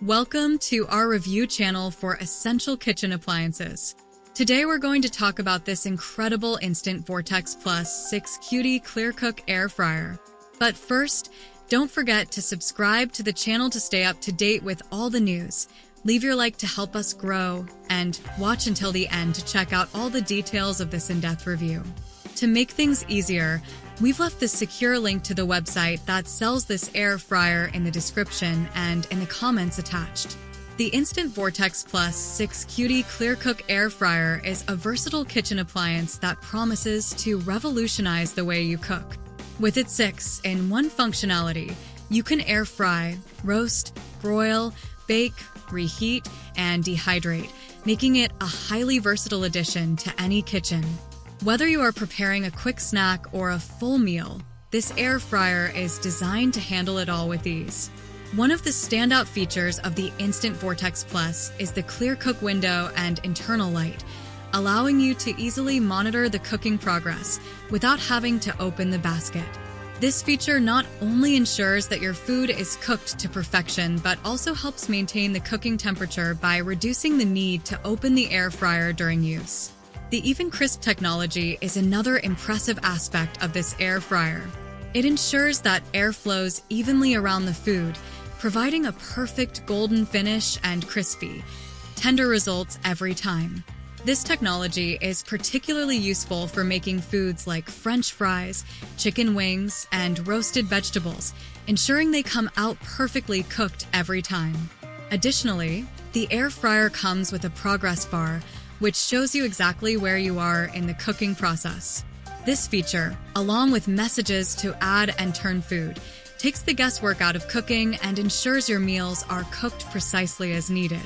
Welcome to our review channel for essential kitchen appliances. Today we're going to talk about this incredible Instant Vortex Plus 6QD ClearCook Air Fryer. But first, don't forget to subscribe to the channel to stay up to date with all the news. Leave your like to help us grow, and watch until the end to check out all the details of this in-depth review. To make things easier, we've left the secure link to the website that sells this air fryer in the description and in the comments attached. The Instant Vortex Plus 6QD ClearCook Air Fryer is a versatile kitchen appliance that promises to revolutionize the way you cook. With its 6-in-1 functionality, you can air fry, roast, broil, bake, reheat, and dehydrate, making it a highly versatile addition to any kitchen. Whether you are preparing a quick snack or a full meal, this air fryer is designed to handle it all with ease. One of the standout features of the Instant Vortex Plus is the ClearCook window and internal light, allowing you to easily monitor the cooking progress without having to open the basket. This feature not only ensures that your food is cooked to perfection, but also helps maintain the cooking temperature by reducing the need to open the air fryer during use. The EvenCrisp technology is another impressive aspect of this air fryer. It ensures that air flows evenly around the food, providing a perfect golden finish and crispy, tender results every time. This technology is particularly useful for making foods like French fries, chicken wings, and roasted vegetables, ensuring they come out perfectly cooked every time. Additionally, the air fryer comes with a progress bar, which shows you exactly where you are in the cooking process. This feature, along with messages to add and turn food, takes the guesswork out of cooking and ensures your meals are cooked precisely as needed.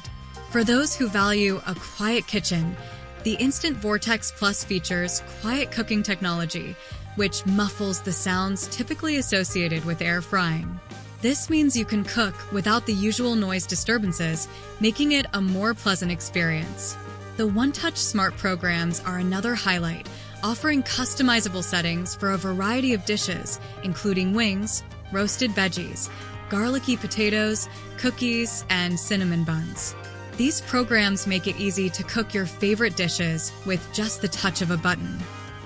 For those who value a quiet kitchen, the Instant Vortex Plus features quiet cooking technology, which muffles the sounds typically associated with air frying. This means you can cook without the usual noise disturbances, making it a more pleasant experience. The one-touch smart programs are another highlight, offering customizable settings for a variety of dishes, including wings, roasted veggies, garlicky potatoes, cookies, and cinnamon buns. These programs make it easy to cook your favorite dishes with just the touch of a button.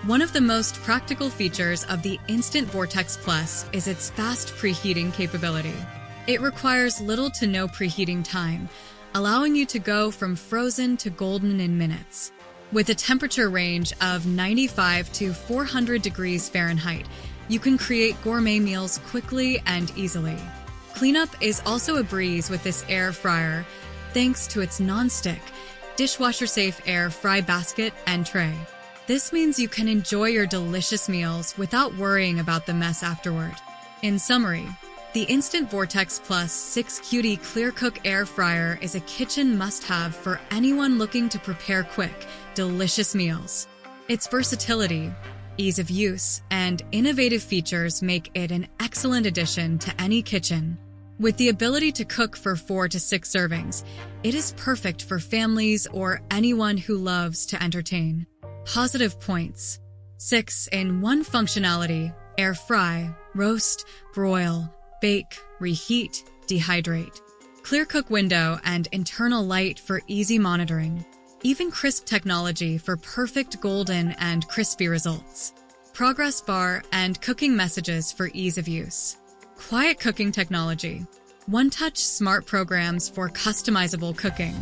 One of the most practical features of the Instant Vortex Plus is its fast preheating capability. It requires little to no preheating time, allowing you to go from frozen to golden in minutes. With a temperature range of 95 to 400 degrees Fahrenheit, you can create gourmet meals quickly and easily. Cleanup is also a breeze with this air fryer, thanks to its non-stick, dishwasher-safe air fry basket and tray. This means you can enjoy your delicious meals without worrying about the mess afterward. In summary, the Instant Vortex Plus 6QD ClearCook Air Fryer is a kitchen must-have for anyone looking to prepare quick, delicious meals. Its versatility, ease of use, and innovative features make it an excellent addition to any kitchen. With the ability to cook for 4 to 6 servings, it is perfect for families or anyone who loves to entertain. Positive points: 6-in-1 functionality, air fry, roast, broil, bake, reheat, dehydrate. ClearCook window and internal light for easy monitoring. EvenCrisp technology for perfect golden and crispy results. Progress bar and cooking messages for ease of use. Quiet cooking technology. One-touch smart programs for customizable cooking.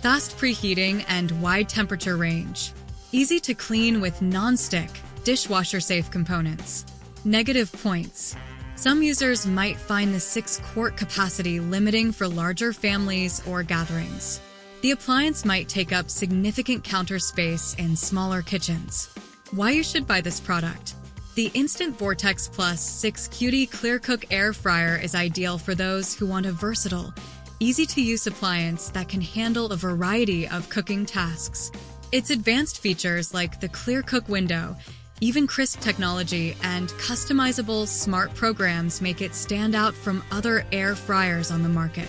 Fast preheating and wide temperature range. Easy to clean with non-stick, dishwasher-safe components. Negative points: some users might find the 6-quart capacity limiting for larger families or gatherings. The appliance might take up significant counter space in smaller kitchens. Why you should buy this product? The Instant Vortex Plus 6QD ClearCook Air Fryer is ideal for those who want a versatile, easy-to-use appliance that can handle a variety of cooking tasks. Its advanced features like the ClearCook window, EvenCrisp technology, and customizable smart programs make it stand out from other air fryers on the market.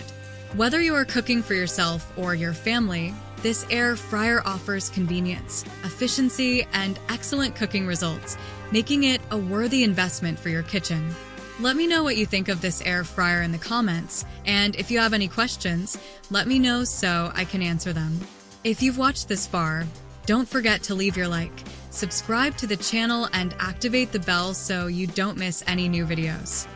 Whether you are cooking for yourself or your family, this air fryer offers convenience, efficiency, and excellent cooking results, making it a worthy investment for your kitchen. Let me know what you think of this air fryer in the comments, and if you have any questions, let me know so I can answer them. If you've watched this far, don't forget to leave your like, subscribe to the channel, and activate the bell so you don't miss any new videos.